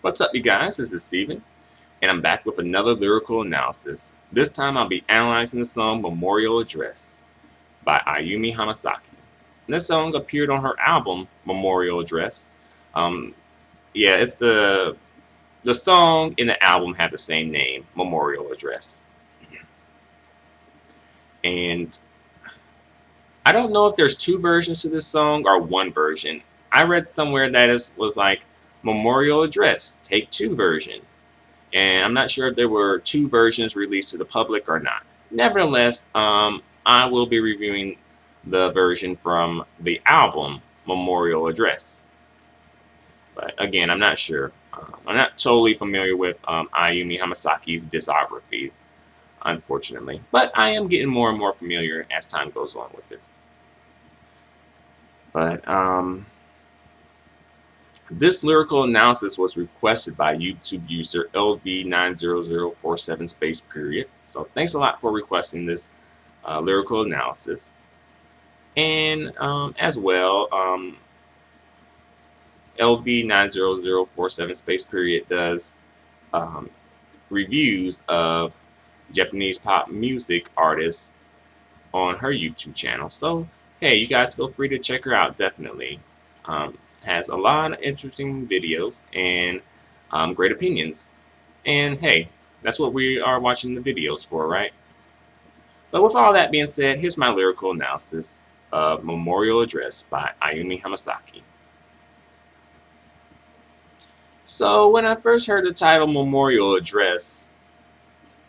What's up, you guys? This is Steven, and I'm back with another lyrical analysis. This time I'll be analyzing the song Memorial Address by Ayumi Hamasaki. And this song appeared on her album Memorial Address. Um, yeah, it's the song in the album had the same name, Memorial Address. And I don't know if there's two versions to this song or one version. I read somewhere that it was like Memorial Address, Take Two version. And I'm not sure if there were two versions released to the public or not. Nevertheless, I will be reviewing the version from the album Memorial Address. But again, I'm not sure. I'm not totally familiar with Ayumi Hamasaki's discography, unfortunately. But I am getting more and more familiar as time goes on with it. But this lyrical analysis was requested by YouTube user LV90047 space period. So thanks a lot for requesting this lyrical analysis. And as well, LV90047 space period does reviews of Japanese pop music artists on her YouTube channel. So hey, you guys feel free to check her out, definitely. Has a lot of interesting videos and great opinions. And hey, that's what we are watching the videos for, right? But with all that being said, here's my lyrical analysis of Memorial Address by Ayumi Hamasaki. So when I first heard the title Memorial Address,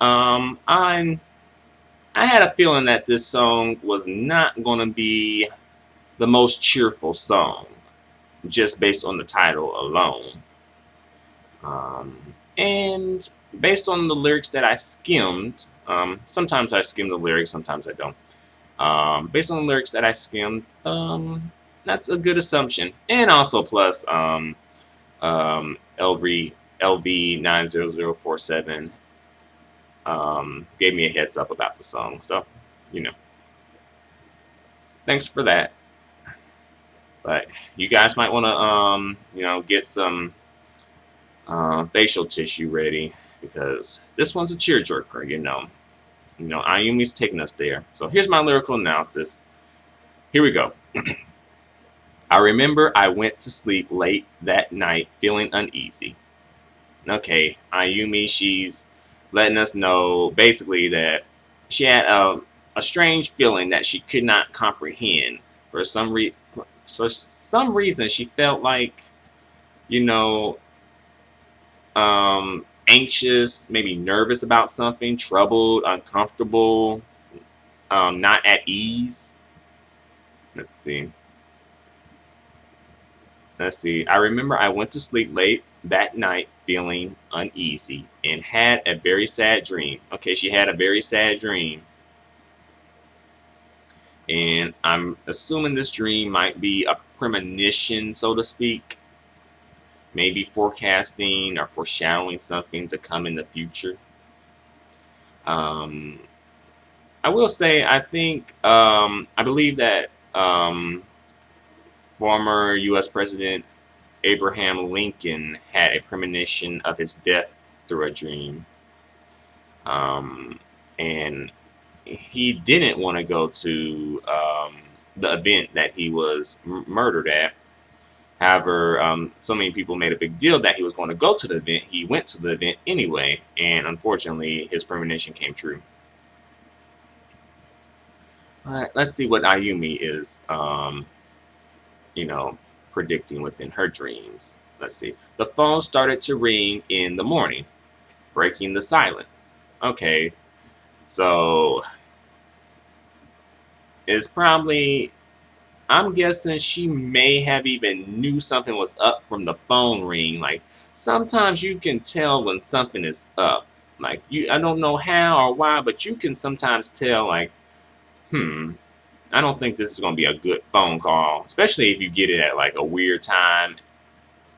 I had a feeling that this song was not going to be the most cheerful song, just based on the title alone. And based on the lyrics that I skimmed, sometimes I skim the lyrics, sometimes I don't. Based on the lyrics that I skimmed, that's a good assumption. And also plus LV90047 gave me a heads up about the song. So, you know, thanks for that. But you guys might want to, get some facial tissue ready, because this one's a tearjerker, Ayumi's taking us there. So here's my lyrical analysis. Here we go. I remember I went to sleep late that night feeling uneasy. Okay, Ayumi, she's letting us know basically that she had a strange feeling that she could not comprehend. For some reason, she felt like, anxious, maybe nervous about something, troubled, uncomfortable, not at ease. Let's see. I remember I went to sleep late that night feeling uneasy and had a very sad dream. Okay, she had a very sad dream. And I'm assuming this dream might be a premonition, so to speak. Maybe forecasting or foreshadowing something to come in the future. I will say, I believe that former U.S. President Abraham Lincoln had a premonition of his death through a dream. And he didn't want to go to the event that he was murdered at. However, so many people made a big deal that he was going to go to the event. He went to the event anyway, and unfortunately, his premonition came true. All right, let's see what Ayumi is, predicting within her dreams. Let's see. The phone started to ring in the morning, breaking the silence. Okay, so it's probably, I'm guessing she may have even knew something was up from the phone ring. Like, sometimes you can tell when something is up. Like, I don't know how or why, but you can sometimes tell, like, I don't think this is going to be a good phone call, especially if you get it at like a weird time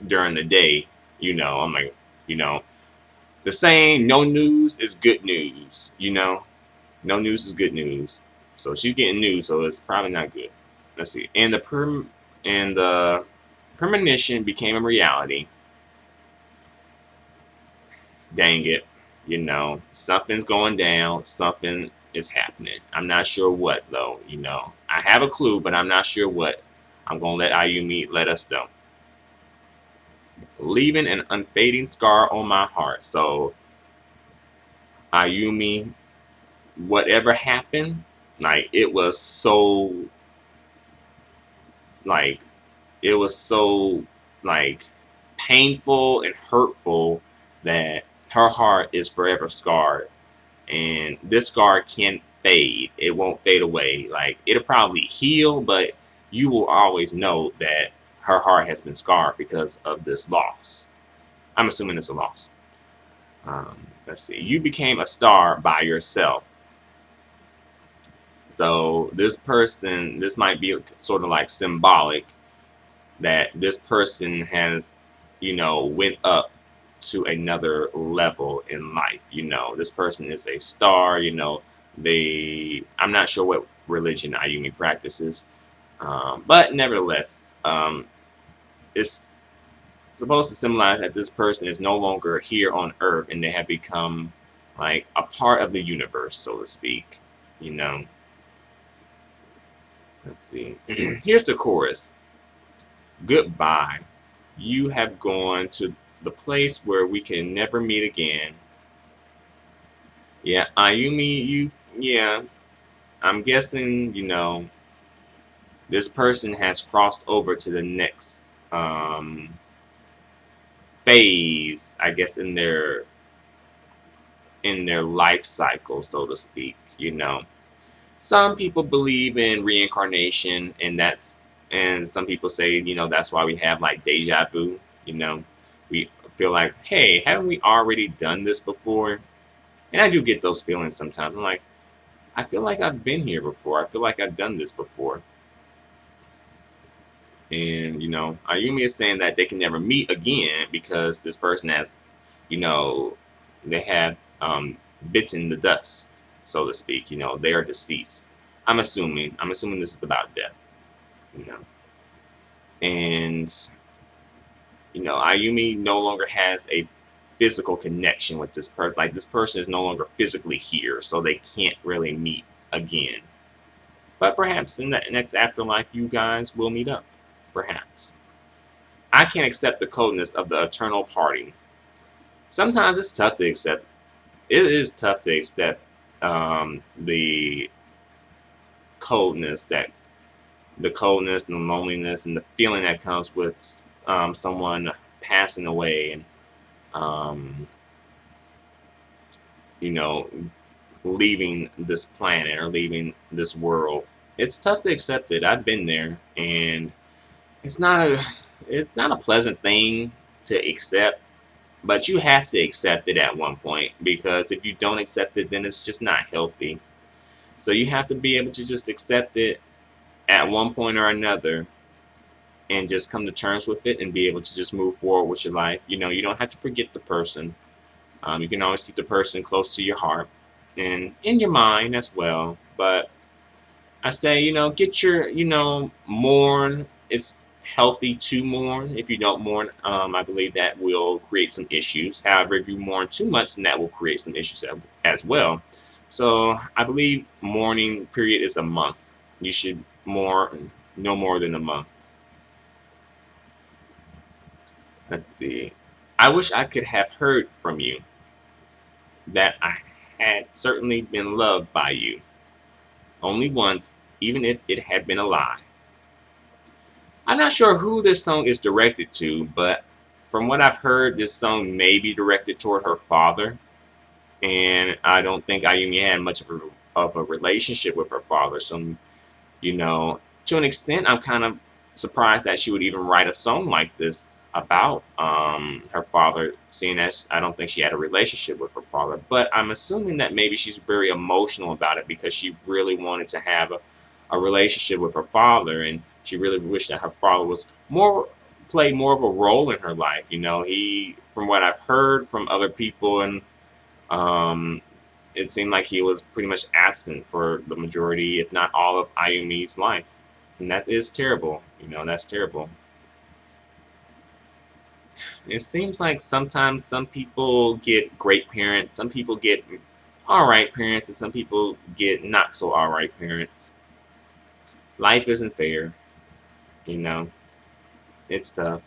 during the day. I'm like, the saying, no news is good news, no news is good news. So she's getting news, so it's probably not good. Let's see. And the premonition became a reality. dang it, something's going down, something is happening. I'm not sure what though, I have a clue, but I'm not sure what. I'm gonna let Ayumi let us know. Leaving an unfading scar on my heart. So Ayumi, whatever happened, like like it was so like painful and hurtful that her heart is forever scarred, and this scar can't fade. It won't fade away. Like, it'll probably heal, but you will always know that her heart has been scarred because of this loss. I'm assuming it's a loss. Let's see. You became a star by yourself. So this might be sort of like symbolic that this person has, went up to another level in life. This person is a star. I'm not sure what religion Ayumi practices, but nevertheless, it's supposed to symbolize that this person is no longer here on Earth and they have become like a part of the universe, so to speak. You know. Let's see. Here's the chorus. Goodbye. You have gone to the place where we can never meet again. Yeah, Ayumi, yeah, I'm guessing, this person has crossed over to the next phase, I guess, in their life cycle, so to speak. Some people believe in reincarnation, and some people say, that's why we have like deja vu. We feel like, hey, haven't we already done this before? And I do get those feelings sometimes. I'm like, I feel like I've been here before. I feel like I've done this before. And, Ayumi is saying that they can never meet again because this person has, they have bitten the dust, so to speak. They are deceased. I'm assuming this is about death. You know. And, Ayumi no longer has a physical connection with this person. Like, this person is no longer physically here, so they can't really meet again. But perhaps in the next afterlife, you guys will meet up. Perhaps. I can't accept the coldness of the eternal parting. Sometimes it's tough to accept. It is tough to accept the coldness and the loneliness and the feeling that comes with someone passing away and you know leaving this planet or leaving this world. It's tough to accept it. I've been there, and it's not a pleasant thing to accept, but you have to accept it at one point, because if you don't accept it, then it's just not healthy. So you have to be able to just accept it at one point or another and just come to terms with it and be able to just move forward with your life. You don't have to forget the person. You can always keep the person close to your heart and in your mind as well. But I say, get your, mourn. It's healthy to mourn. If you don't mourn, I believe that will create some issues. However, if you mourn too much, then that will create some issues as well. So I believe mourning period is a month. You should mourn no more than a month. Let's see. I wish I could have heard from you that I had certainly been loved by you. Only once, even if it had been a lie. I'm not sure who this song is directed to, but from what I've heard, this song may be directed toward her father. And I don't think Ayumi had much of a relationship with her father. So, to an extent, I'm kind of surprised that she would even write a song like this about her father, seeing as I don't think she had a relationship with her father. But I'm assuming that maybe she's very emotional about it because she really wanted to have a relationship with her father, and she really wished that her father was play more of a role in her life. He, from what I've heard from other people, and it seemed like he was pretty much absent for the majority, if not all, of Ayumi's life. And that is terrible. That's terrible. it seems like sometimes some people get great parents, some people get alright parents, and some people get not so alright parents. Life isn't fair, you know. It's tough.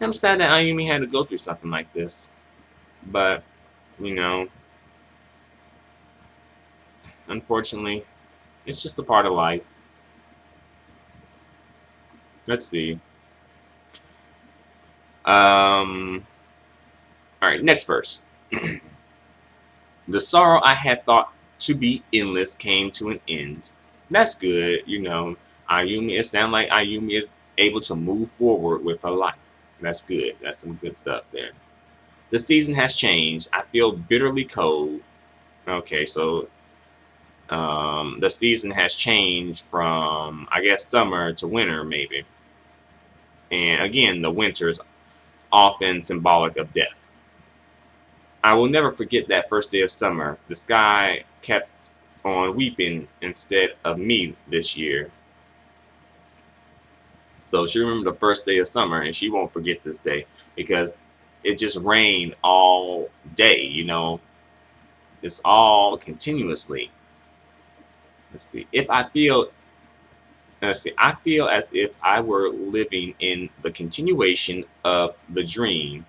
I'm sad that Ayumi had to go through something like this. But, you know, unfortunately, it's just a part of life. Let's see. Alright, next verse. The sorrow I had thought to be endless came to an end. That's good, you know. Ayumi, it sounds like Ayumi is able to move forward with her life. That's good. That's some good stuff there. The season has changed. I feel bitterly cold. Okay, so the season has changed from, I guess, summer to winter, maybe. And again, the winter is often symbolic of death. I will never forget that first day of summer. The sky kept on weeping instead of me this year. So she remembered the first day of summer, and she won't forget this day because it just rained all day, you know. It's all continuously. Let's see. I feel as if I were living in the continuation of the dream,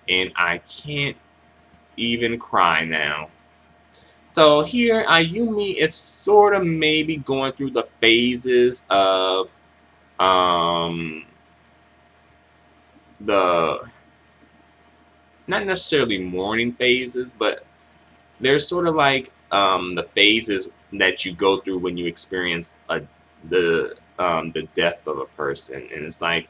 and I can't even cry now. So here, Ayumi is sort of maybe going through the phases of um, the not necessarily mourning phases, but there's sort of like the phases that you go through when you experience the death of a person, and it's like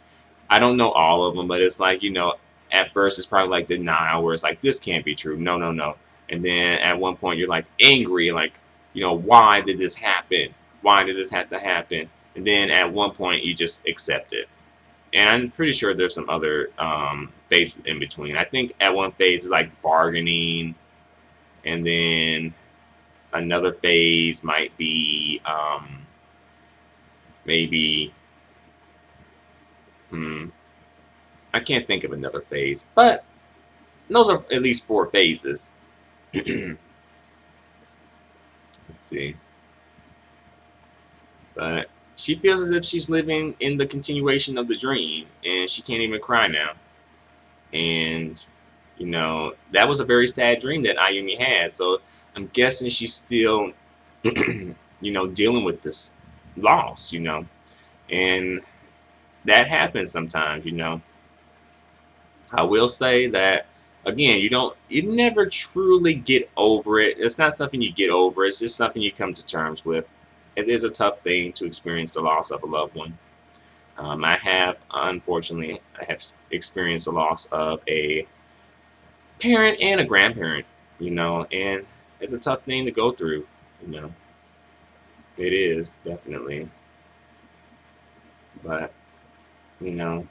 I don't know all of them, but it's like you know at first it's probably like denial, where it's like this can't be true, no, no, no, and then at one point you're like angry, like you know why did this happen? Why did this have to happen? And then at one point you just accept it. And I'm pretty sure there's some other phases in between. I think at one phase is like bargaining, and then another phase might be maybe I can't think of another phase, but those are at least 4 phases. Let's see. But she feels as if she's living in the continuation of the dream, and she can't even cry now. And you know that was a very sad dream that Ayumi had. So I'm guessing she's still, you know, dealing with this loss. You know, and that happens sometimes. You know, I will say that again, you never truly get over it. It's not something you get over. It's just something you come to terms with. It is a tough thing to experience the loss of a loved one. Unfortunately, I have experienced the loss of a parent and a grandparent, you know, and it's a tough thing to go through, you know. It is, definitely. But, you know,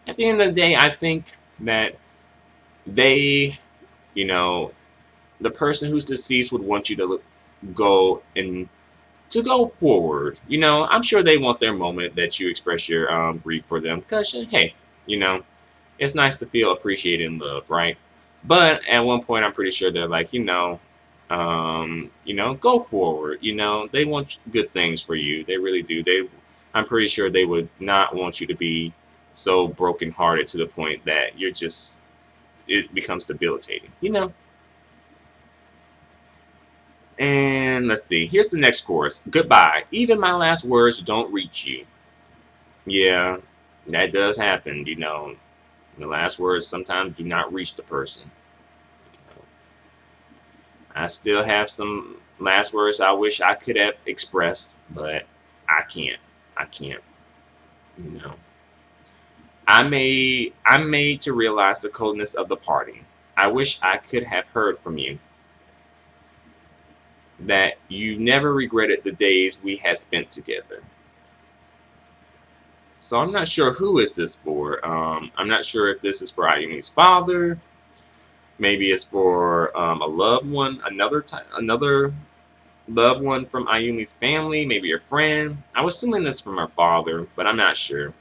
at the end of the day, I think that they, you know, the person who's deceased would want you to go and to go forward. You know, I'm sure they want their moment that you express your grief for them because, hey, you know, it's nice to feel appreciated and loved, right? But at one point, I'm pretty sure they're like, you know, go forward. You know, they want good things for you. They really do. I'm pretty sure they would not want you to be so brokenhearted to the point that it becomes debilitating. You know. And let's see. Here's the next chorus. Goodbye. Even my last words don't reach you. Yeah, that does happen. You know, the last words sometimes do not reach the person. I still have some last words I wish I could have expressed, but I can't. I can't. You know. I'm made to realize the coldness of the parting. I wish I could have heard from you. That you never regretted the days we had spent together. So I'm not sure who is this for. I'm not sure if this is for Ayumi's father. Maybe it's for a loved one, another loved one from Ayumi's family, maybe a friend. I was assuming this from her father, but I'm not sure.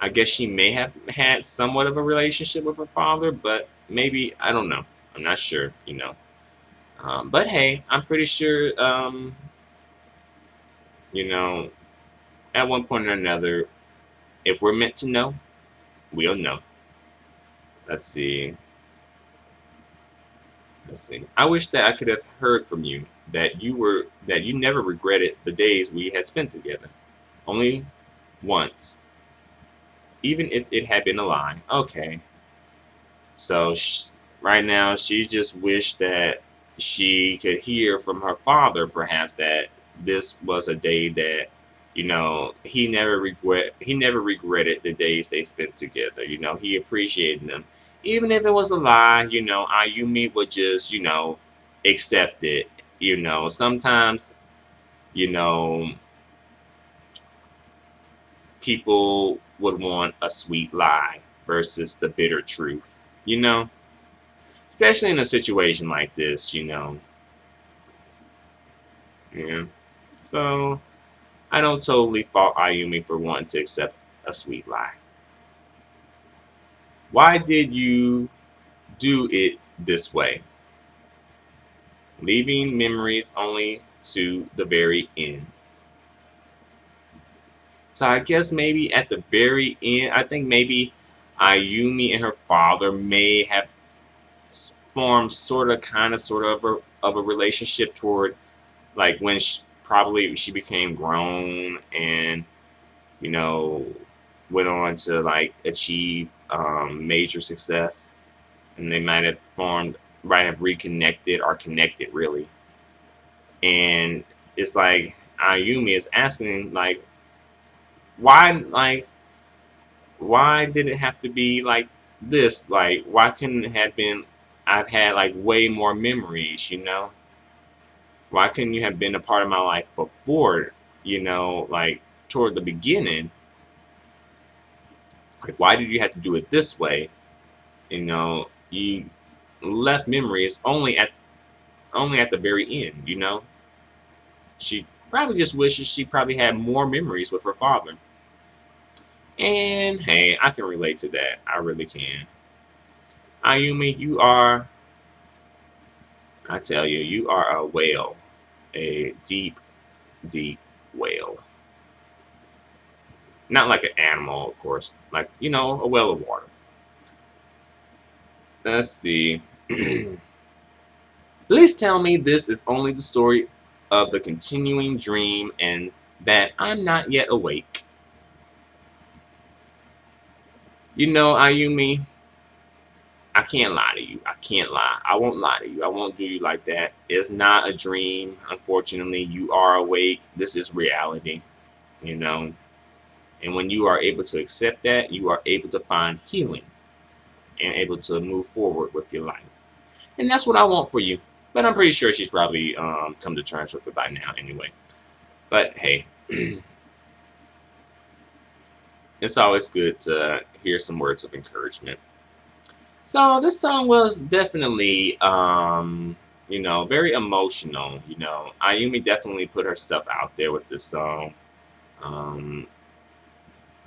I guess she may have had somewhat of a relationship with her father, but maybe, I don't know. I'm not sure, you know. But hey, I'm pretty sure, you know, at one point or another, if we're meant to know, we'll know. Let's see. Let's see. I wish that I could have heard from you that you never regretted the days we had spent together. Only once, even if it had been a lie. Okay. So right now, she just wished that she could hear from her father, perhaps, that this was a day that, he never regretted the days they spent together. He appreciated them, even if it was a lie. Ayumi would just, accept it. Sometimes, you know, people would want a sweet lie versus the bitter truth. You know especially in a situation like this. Yeah. So I don't totally fault Ayumi for wanting to accept a sweet lie. Why did you do it this way? Leaving memories only to the very end. So I guess maybe at the very end, I think maybe Ayumi and her father may have formed sort of a relationship toward, like, when probably she became grown and you know went on to, like, achieve major success, and they might have reconnected or connected, really. And it's like Ayumi is asking, like, why like why did it have to be like this? Like, why couldn't it have been, I've had like way more memories. Why couldn't you have been a part of my life before, like, toward the beginning? Like, why did you have to do it this way? You left memories only at the very end. She probably just wishes she probably had more memories with her father. And hey, I can relate to that. I really can. Ayumi, I tell you, you are a whale. A deep, deep whale. Not like an animal, of course. Like, a well of water. Let's see. Please tell me this is only the story of the continuing dream and that I'm not yet awake. Ayumi, I can't lie to you. I can't lie. I won't lie to you. I won't do you like that. It's not a dream. Unfortunately, you are awake. This is reality, you know. And when you are able to accept that, you are able to find healing and able to move forward with your life. And that's what I want for you. But I'm pretty sure she's probably come to terms with it by now anyway. But hey, it's always good to hear some words of encouragement. So this song was definitely, very emotional. Ayumi definitely put herself out there with this song. Um,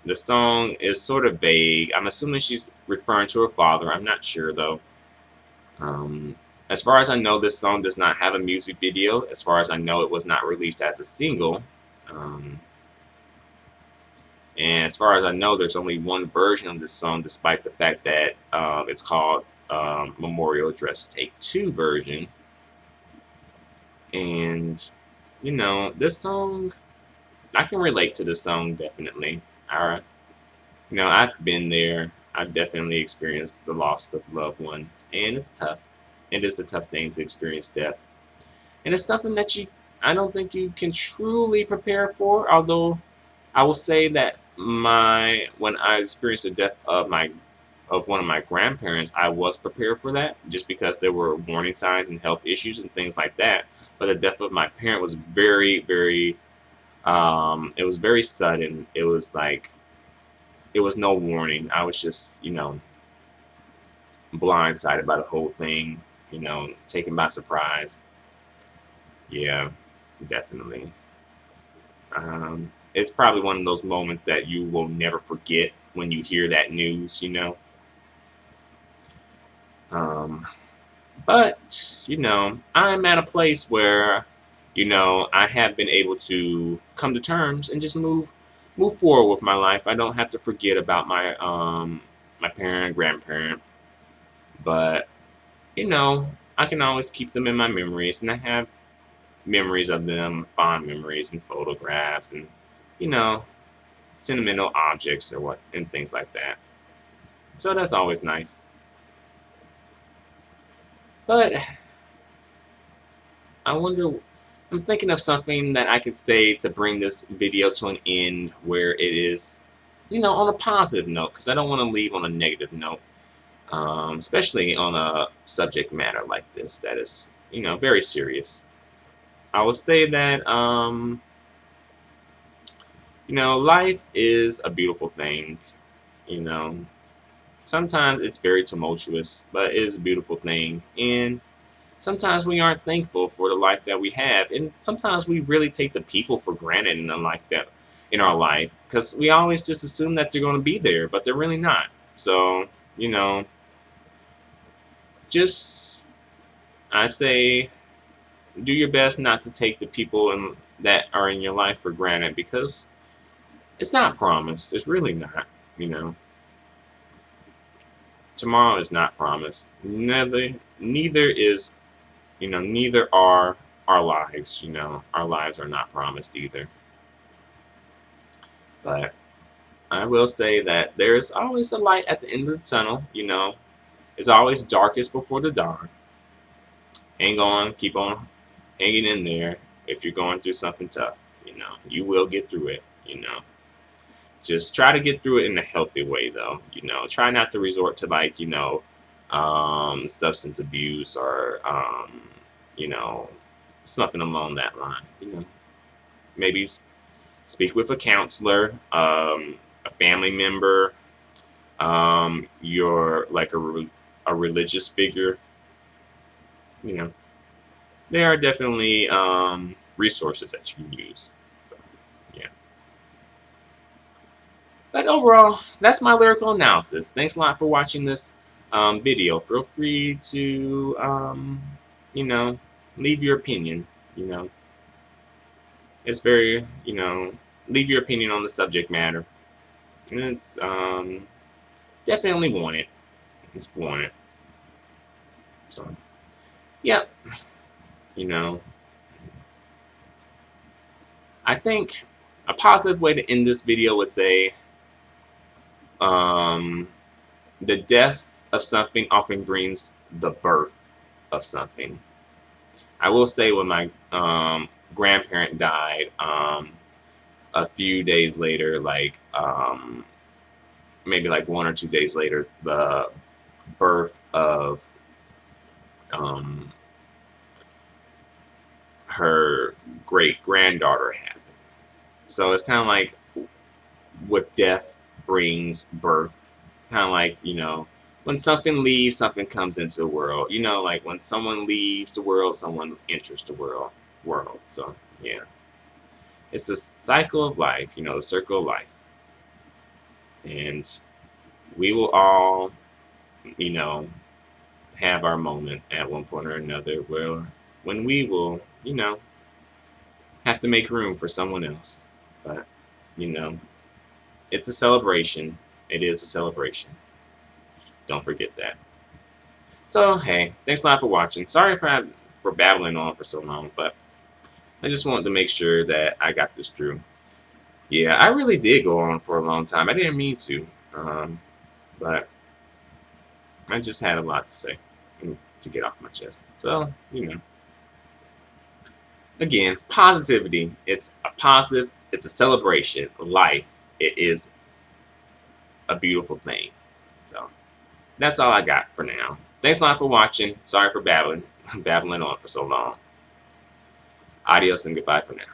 the song is sort of vague. I'm assuming she's referring to her father. I'm not sure though. Um, as far as I know, this song does not have a music video. As far as I know, it was not released as a single. Um, And as far as I know, there's only one version of this song, despite the fact that it's called Memorial Address Take 2 version. And, this song, I can relate to this song, definitely. Alright. I've been there. I've definitely experienced the loss of loved ones. And it's tough. It is a tough thing to experience death. And it's something that I don't think you can truly prepare for, although I will say that when I experienced the death of one of my grandparents, I was prepared for that, just because there were warning signs and health issues and things like that. But the death of my parent was very, very, it was very sudden. It was like, it was no warning. I was just, blindsided by the whole thing, taken by surprise. Yeah, definitely. It's probably one of those moments that you will never forget. when you hear that news, you know. But, you know, I'm at a place where, you know, I have been able to come to terms and just move forward with my life. I don't have to forget about my parent, grandparent, but you know, I can always keep them in my memories, and I have memories of them, fond memories and photographs and, you know, sentimental objects or what and things like that. So that's always nice. But I wonder, I'm thinking of something that I could say to bring this video to an end where it is, you know, on a positive note, because I don't want to leave on a negative note, especially on a subject matter like this that is, you know, very serious. I would say that, you know, life is a beautiful thing, you know. Sometimes it's very tumultuous, but it is a beautiful thing. And sometimes we aren't thankful for the life that we have, and sometimes we really take the people for granted in the life that in our life because we always just assume that they're going to be there, but they're really not. So, you know, just I say do your best not to take the people that are in your life for granted because it's not promised. It's really not. You know, tomorrow is not promised. Neither is, you know, neither are our lives. You know, our lives are not promised either. But I will say that there's always a light at the end of the tunnel. You know, it's always darkest before the dawn. Hang on, keep on hanging in there. If you're going through something tough, you know, you will get through it. You know, just try to get through it in a healthy way, though. You know, try not to resort to like, you know, substance abuse or, you know, something along that line. You know, maybe speak with a counselor, a family member, you're like a religious figure. You know, there are definitely resources that you can use. So, yeah. But overall, that's my lyrical analysis. Thanks a lot for watching this video. Feel free to, you know, leave your opinion. You know, it's very, you know, leave your opinion on the subject matter. And it's definitely wanted. It's wanted. So, yep. You know, I think a positive way to end this video would say, the death of something often brings the birth of something. I will say when my grandparent died, a few days later, like maybe like 1 or 2 days later, the birth of her great granddaughter happened. So it's kind of like with death brings birth. Kind of like, you know, when something leaves, something comes into the world. You know, like when someone leaves the world, someone enters the world. So, yeah. It's a cycle of life, you know, the circle of life. And we will all, you know, have our moment at one point or another where when we will, you know, have to make room for someone else. But, you know, it's a celebration. It is a celebration. Don't forget that. So, hey, thanks a lot for watching. Sorry for babbling on for so long, but I just wanted to make sure that I got this through. Yeah, I really did go on for a long time. I didn't mean to, but I just had a lot to say to get off my chest. So, you know, again, positivity. It's a positive. It's a celebration. Life. It is a beautiful thing. So that's all I got for now. Thanks a lot for watching. Sorry for babbling on for so long. Adios and goodbye for now.